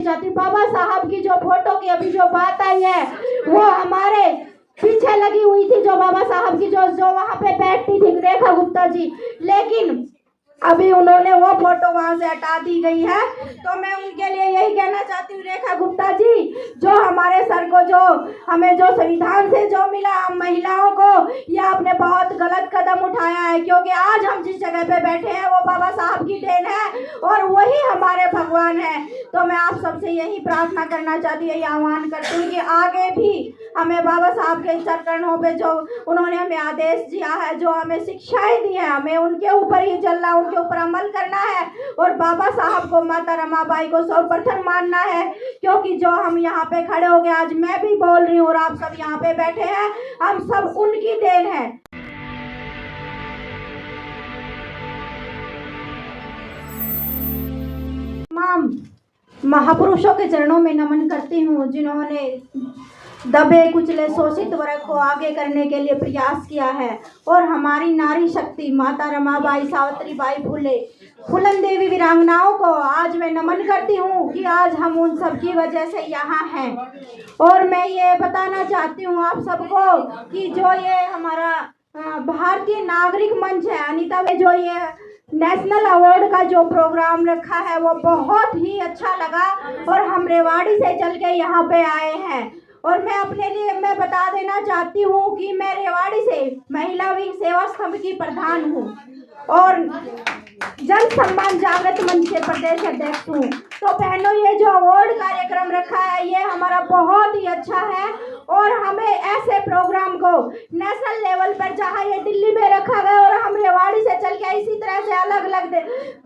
जाती बाबा साहब की जो फोटो की अभी जो बात आई है वो हमारे पीछे लगी हुई थी, जो बाबा साहब की जो वहां पे बैठती थी रेखा गुप्ता जी, लेकिन अभी उन्होंने वो फोटो वहां से हटा दी गई है। तो मैं उनके लिए यही कहना चाहती हूँ, रेखा गुप्ता जी, जो हमारे सर को जो हमें जो संविधान से जो मिला हम महिलाओं को, यह आपने बहुत गलत कदम उठाया है, क्योंकि आज हम जिस जगह पे बैठे हैं वो बाबा साहब की देन है और वही हमारे भगवान है। तो मैं आप सबसे यही प्रार्थना करना चाहती हूँ, यही आह्वान करती हूँ कि आगे भी हमें बाबा साहब के चरणों पे जो उन्होंने हमें आदेश दिया है, जो हमें शिक्षाएं दी है, हमें उनके ऊपर ही चलना, उनके ऊपर अमल करना है और बाबा साहब को, माता रमाबाई को सर्वप्रथम मानना है। क्योंकि जो हम यहाँ पे खड़े हो गए, आज मैं भी बोल रही हूँ और आप सब यहाँ पे बैठे हैं, हम सब उनकी देन है। तमाम महापुरुषों के चरणों में नमन करती हूँ, जिन्होंने दबे कुचले शोषित वर्ग को आगे करने के लिए प्रयास किया है और हमारी नारी शक्ति माता रमाबाई, सावित्रीबाई फुले, फूलन देवी वीरांगनाओं को आज मैं नमन करती हूँ कि आज हम उन सब की वजह से यहाँ हैं। और मैं ये बताना चाहती हूँ आप सबको कि जो ये हमारा भारतीय नागरिक मंच है, अनीता में जो ये नेशनल अवार्ड का जो प्रोग्राम रखा है वो बहुत ही अच्छा लगा और हम रेवाड़ी से चल के यहाँ पे आए हैं। और मैं अपने लिए मैं बता देना चाहती हूँ कि मैं रेवाड़ी से महिला विंग सेवा स्तंभ की प्रधान हूँ और जन सम्मान जागृत मंच के प्रदेश अध्यक्ष हूँ। तो बहनों, ये जो अवार्ड कार्यक्रम रखा है ये हमारा बहुत ही अच्छा है और हमें ऐसे प्रोग्राम को नेशनल लेवल पर, जहाँ ये दिल्ली में रखा गया और हम रेवाड़ी से चल के इसी तरह से अलग अलग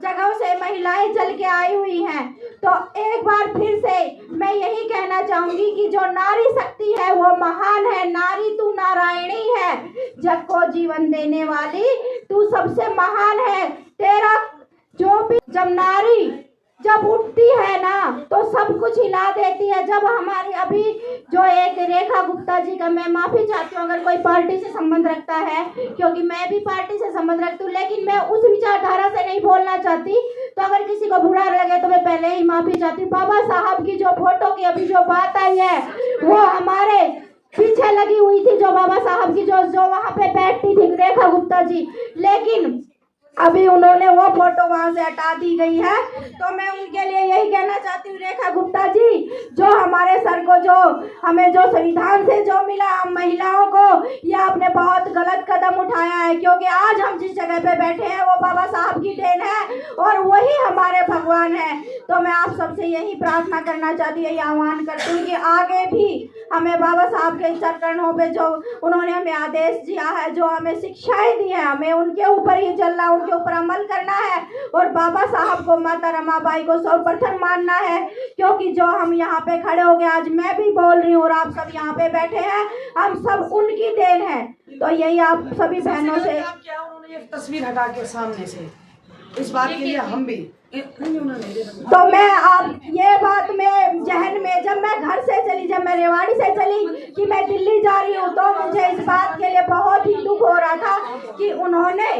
जगहों से महिलाएं चल के आई हुई हैं, तो एक बार फिर से मैं यही कहना चाहूंगी कि जो नारी शक्ति है वो महान है। नारी तू नारायणी है, जग को जीवन देने वाली तू सबसे महान है। तेरा जो भी, जब नारी जब उठती है ना तो सब कुछ हिला देती है। जब हमारी अभी जो एक रेखा गुप्ता जी का, मैं माफी चाहती हूँ अगर कोई पार्टी से संबंध रखता है, क्योंकि मैं भी पार्टी से संबंध रखती हूँ, लेकिन मैं उस विचारधारा से नहीं बोलना चाहती, तो अगर किसी को बुरा लगे तो मैं पहले ही माफी चाहती हूँ। बाबा साहब की जो फोटो की अभी जो बात आई है वो हमारे पीछे लगी हुई थी, जो बाबा साहब की जो वहां पे बैठती थी रेखा गुप्ता जी, लेकिन अभी उन्होंने वो फोटो वहां से हटा दी गई है। तो मैं उनके लिए यही कहना चाहती हूँ, रेखा गुप्ता जी, जो हमारे सर को जो हमें जो संविधान से जो मिला हम महिलाओं को, यह आपने बहुत गलत कदम उठाया है, क्योंकि आज हम जिस जगह पे बैठे हैं वो बाबा साहब की देन है और वही हमारे भगवान है। तो मैं आप सबसे यही प्रार्थना करना चाहती हूँ, यही आह्वान करती हूँ कि आगे भी हमें बाबा साहब के चरणों पे जो उन्होंने हमें आदेश दिया है, जो हमें शिक्षाएं दी है, हमें उनके ऊपर ही चलना, उनके ऊपर अमल करना है और बाबा साहब को, माता रमाबाई को सर्वप्रथम मानना है। क्योंकि जो हम यहाँ पे खड़े हो गए, आज मैं भी बोल रही हूँ और आप सब यहाँ पे बैठे हैं, हम सब उनकी देन है। तो यही आप सभी बहनों से, उन्होंने एक तस्वीर हटा के सामने से, इस बात के लिए हम भी तो मैं आप ये बात में जहन में, जब मैं घर से चली, जब मैं रेवाड़ी से चली कि मैं दिल्ली जा रही हूँ, तो मुझे इस बात के लिए बहुत ही दुख हो रहा था कि उन्होंने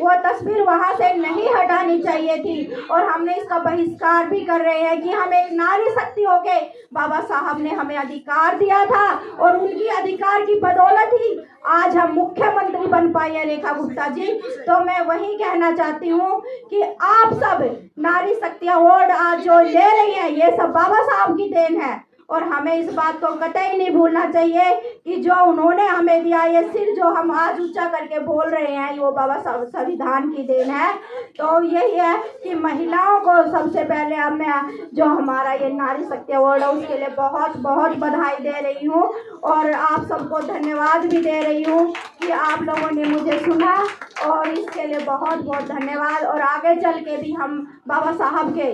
वो तस्वीर वहाँ से नहीं हटानी चाहिए थी और हमने इसका बहिष्कार भी कर रहे हैं कि हम एक नारी शक्ति हो के, बाबा साहब ने हमें अधिकार दिया था और उनकी अधिकार की बदौलत ही आज हम मुख्यमंत्री बन पाए हैं रेखा गुप्ता जी। तो मैं वही कहना चाहती हूँ कि आप सब नारी शक्ति अवार्ड आज जो ले रही हैं, ये सब बाबा साहब की देन है और हमें इस बात को कतई नहीं भूलना चाहिए कि जो उन्होंने हमें दिया, ये सिर जो हम आज ऊंचा करके बोल रहे हैं, वो बाबा साहब संविधान की देन है। तो यही है कि महिलाओं को सबसे पहले अब मैं जो हमारा ये नारी शक्ति अवार्ड है उसके लिए बहुत बहुत बधाई दे रही हूँ और आप सबको धन्यवाद भी दे रही हूँ कि आप लोगों ने मुझे सुना और इसके लिए बहुत बहुत धन्यवाद। और आगे चल के भी हम बाबा साहब के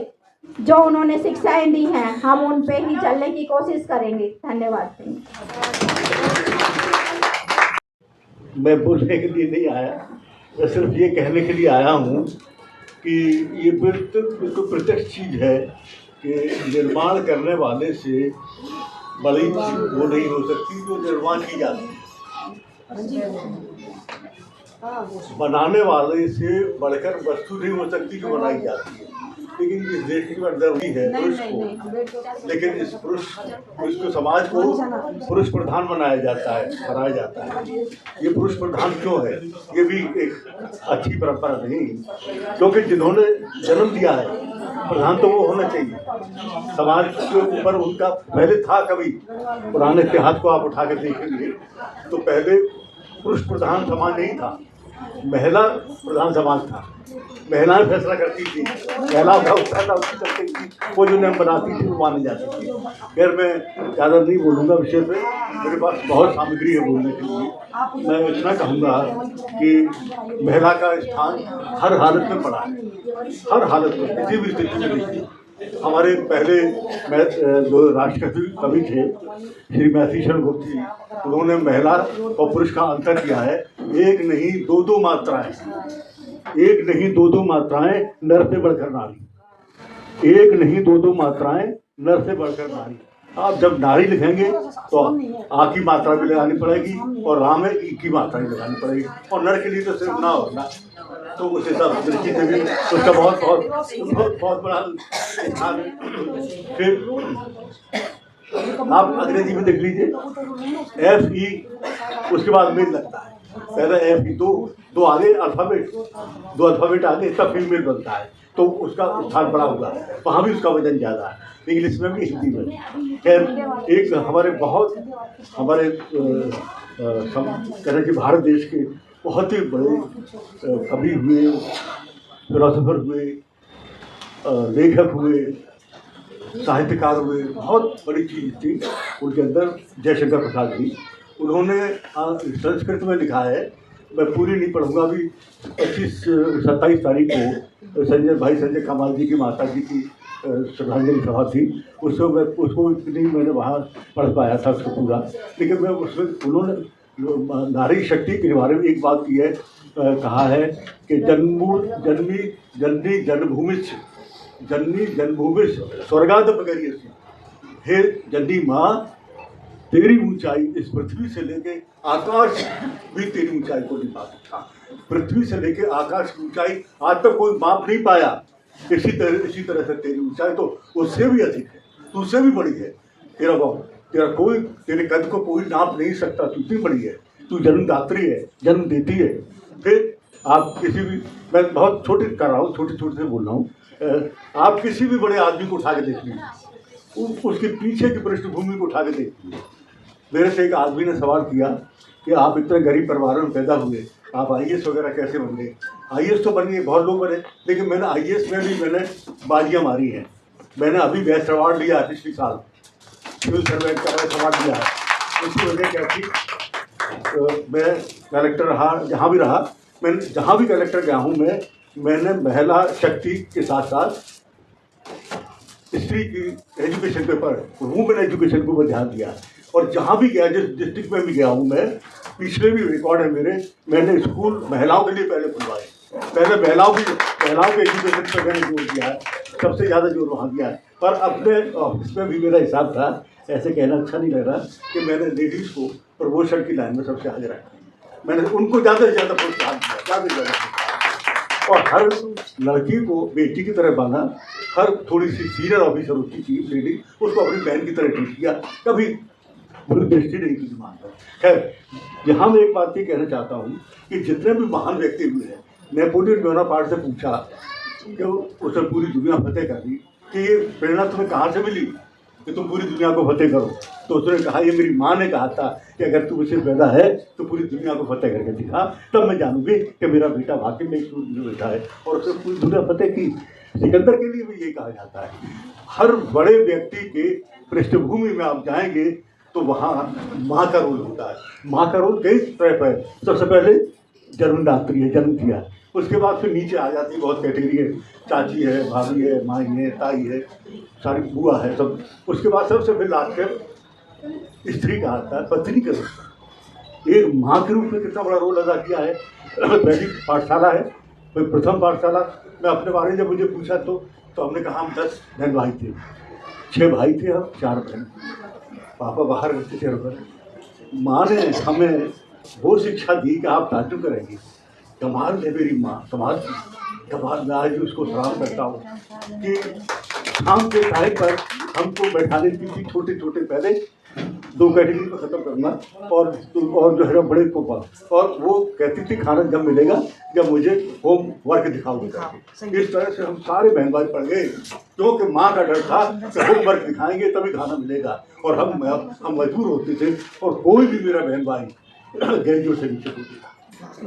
जो उन्होंने शिक्षाएं दी हैं, हम उन पे ही चलने की कोशिश करेंगे। धन्यवाद। मैं बोलने के लिए नहीं आया, मैं सिर्फ ये कहने के लिए आया हूँ कि ये बिल्कुल प्रत्यक्ष चीज़ है कि निर्माण करने वाले से बड़ी चीज वो नहीं हो सकती जो निर्माण की जाती है। बनाने वाले से बढ़कर वस्तु नहीं हो सकती जो बनाई जाती है। लेकिन इस देश की जरूरी है पुरुष को, लेकिन इस पुरुष को समाज को पुरुष प्रधान बनाया जाता है। ये पुरुष प्रधान क्यों है? ये भी एक अच्छी परंपरा नहीं, क्योंकि जिन्होंने जन्म दिया है प्रधान तो वो होना चाहिए। समाज के ऊपर उनका पहले था, कभी पुराने इतिहास को आप उठा के देखेंगे तो पहले पुरुष प्रधान समाज नहीं था, महिला प्रधान समाज था। महिलाएं फैसला करती थी, महिलाओं का फैसला उसकी करती थी, वो जो नियम बनाती थी वो मानी जाती थी। खैर मैं ज़्यादा नहीं बोलूँगा विषय पे, मेरे पास बहुत सामग्री है बोलने के लिए। मैं इतना कहूँगा कि महिला का स्थान हर हालत में पड़ा है, हर हालत में, किसी भी स्थिति में देखिए। हमारे पहले जो राष्ट्रकवि कवि थे श्री महर्षि गुप्त जी, उन्होंने महिला और पुरुष का अंतर किया है। एक नहीं दो मात्राएं, एक नहीं दो मात्राएं, नर से बढ़कर नारी। एक नहीं दो मात्राएं, नर से बढ़कर नारी। आप जब नारी लिखेंगे तो आ की मात्रा भी लगानी पड़ेगी और राम में ई की मात्रा भी लगानी पड़ेगी, और नर के लिए तो सिर्फ ना होगा। तो उस हिसाब दृष्टि से भी उसका बहुत बड़ा स्थान है। फिर आप अंग्रेजी में देख लीजिए, FE उसके बाद मेल लगता है। पहले FE दो आगे अल्फाबेट आगे इसका फीमेल बनता है, तो उसका स्थान बड़ा होगा, वहाँ भी उसका वजन ज़्यादा है, इंग्लिश में भी हिंदी में। खैर एक हमारे कहना कि भारत देश के बहुत ही बड़े कवि हुए, फिलोसोफर हुए, लेखक हुए, साहित्यकार हुए, बहुत बड़ी चीज़ थी उनके अंदर जयशंकर प्रसाद जी। उन्होंने संस्कृत में लिखा है, मैं पूरी नहीं पढ़ूंगा। अभी 27 तारीख को संजय कमाल जी की माता जी की श्रद्धांजलि सभा थी, उसको मैंने वहाँ पढ़ पाया था उसको पूरा, लेकिन मैं उसमें उन्होंने नारी शक्ति के बारे में एक बात की है, कहा है कि जननी जन्मभूमि स्वर्गादपकरी। हे जननी माँ, तेरी ऊंचाई इस पृथ्वी से लेके आकाश भी तेरी ऊंचाई को नहीं पा सकता। पृथ्वी से लेके आकाश की ऊंचाई आज तक कोई माप नहीं पाया। इसी तरह से तेरी ऊंचाई तो उससे भी अधिक है, तुझसे भी बड़ी है। तेरे कद को कोई नाप नहीं सकता, तू इतनी बड़ी है, तू जन्मदात्री है, जन्म देती है। फिर आप किसी भी, मैं बहुत छोटे कर रहा हूँ, छोटे से बोल रहा हूँ, आप किसी भी बड़े आदमी को उठा के देख लीजिए, उसके पीछे की पृष्ठभूमि को उठा के देख लीजिए। मेरे से एक आदमी ने सवाल किया कि आप इतने गरीब परिवारों में पैदा हुए, आप IAS वगैरह कैसे बन गए? IAS तो बन गए, बहुत लोग बने, लेकिन मैंने IAS में भी मैंने बाजियाँ मारी हैं। मैंने अभी बेस्ट अवार्ड लिया है पिछले साल, सिविल सर्वेंट का अवार्ड लिया है। उसकी वजह क्या थी? मैं कलेक्टर रहा, जहाँ भी रहा, मैंने जहाँ भी कलेक्टर गया हूँ मैंने महिला शक्ति के साथ साथ स्त्री की एजुकेशन के ऊपर, वुमेन एजुकेशन के ऊपर ध्यान दिया। और जहाँ भी गया, जिस डिस्ट्रिक्ट में भी गया हूँ मैं, पिछले भी रिकॉर्ड है मेरे, मैंने स्कूल महिलाओं के लिए पहले खुलवाए। पहले महिलाओं के एजुकेशन पर मैंने जोर दिया है, सबसे ज़्यादा जोर वहाँ दिया है। पर अपने ऑफिस में भी मेरा हिसाब था, ऐसे कहना अच्छा नहीं लग रहा, कि मैंने लेडीज़ को प्रमोशन की लाइन में सबसे आगे रखा। मैंने उनको ज़्यादा से ज़्यादा प्रोत्साहन दिया, ज़्यादा से ज़्यादा, और हर लड़की को बेटी की तरह माना। हर थोड़ी सी सीनियर ऑफिसर होती थी लेडी, उसको अपनी बहन की तरह ट्रीट किया, कभी बुरी दृष्टि नहीं की दिमाग में। खैर, यहाँ मैं एक बात ये कहना चाहता हूँ कि जितने भी महान व्यक्ति हुए हैं, नेपोलियन बोनापार्ट से पूछा कि उसने पूरी दुनिया फतेह कर दी, कि ये प्रेरणा तुम्हें कहाँ से मिली कि तुम पूरी दुनिया को फतेह करो? तो उसने कहा, ये मेरी माँ ने कहा था कि अगर तू मुझसे पैदा है तो पूरी दुनिया को फतेह करके दिखा, तब मैं जानूंगी कि मेरा बेटा वाकई में एक बेटा है। और उसने पूरी दुनिया फतेह की। सिकंदर के लिए भी ये कहा जाता है, हर बड़े व्यक्ति के पृष्ठभूमि में आप जाएंगे तो वहाँ माँ का रोल होता है। माँ का रोल कई तरह है। सबसे पहले जन्मदात्री है, जन्म दिया, उसके बाद फिर नीचे आ जाती है बहुत कैटेगरी है, चाची है, भाभी है, माई है, ताई है, सारी बुआ है, सब। उसके बाद सबसे फिर लास्ट में स्त्री का आता है, पत्नी का रूप। एक माँ के रूप में कितना बड़ा रोल अदा किया है। पहली पाठशाला है, फिर प्रथम पाठशाला। मैं अपने बारे में जब मुझे पूछा तो हमने कहा हम 10 बहन भाई थे, 6 भाई थे, हम 4 बहन। पापा बाहर रहते थे पर माँ ने हमें वो शिक्षा दी कि आप ताज्जुब करेंगी, कमाल है मेरी माँ, कमाल। का बाद मैं आज उसको सलाम करता हूँ कि शाम के टाइम पर हमको बैठा देती थी छोटे छोटे पहले 2 कैटेगरी को ख़त्म करना और जो है ना बड़े को पास, और वो कहती थी खाना जब मिलेगा जब मुझे होम वर्क दिखाओगे करके। इस तरह से हम सारे बहन भाई पढ़ गए क्योंकि माँ का डर था कि होम वर्क दिखाएंगे तभी खाना मिलेगा, और हम मजबूर होते थे। और कोई भी मेरा बहन भाई ग्रेजुएट से नीचे होती था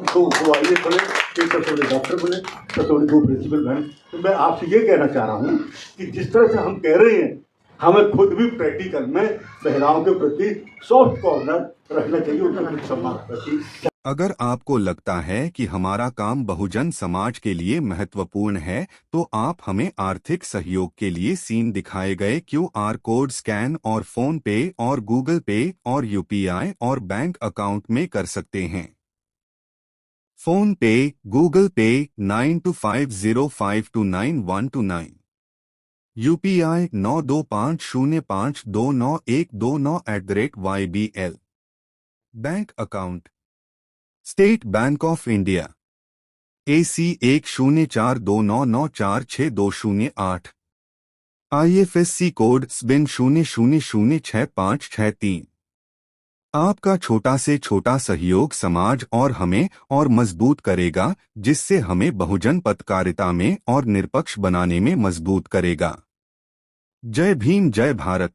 तो आइए बने, एक थोड़े डॉक्टर बने तो थोड़ी 2 प्रिंसिपल बने। तो मैं आपसे ये कहना चाह रहा हूँ कि जिस तरह से हम कह रहे हैं हमें खुद भी प्रैक्टिकल में महिलाओं के प्रति सॉफ्ट कॉर्नर रखना चाहिए, उनका कुछ सम्मान रखना चाहिए। अगर आपको लगता है कि हमारा काम बहुजन समाज के लिए महत्वपूर्ण है तो आप हमें आर्थिक सहयोग के लिए सीन दिखाए गए QR कोड स्कैन और फोन पे और गूगल पे और UPI और बैंक अकाउंट में कर सकते हैं। फोन पे, गूगल पे 9250529129, UPI 9250529129@YBL। Bank account state bank of India AC 104299462008, IFSC code SBIN 00066563। आपका छोटा से छोटा सहयोग समाज और हमें और मजबूत करेगा, जिससे हमें बहुजन पत्रकारिता में और निष्पक्ष बनाने में मजबूत करेगा। जय भीम, जय भारत।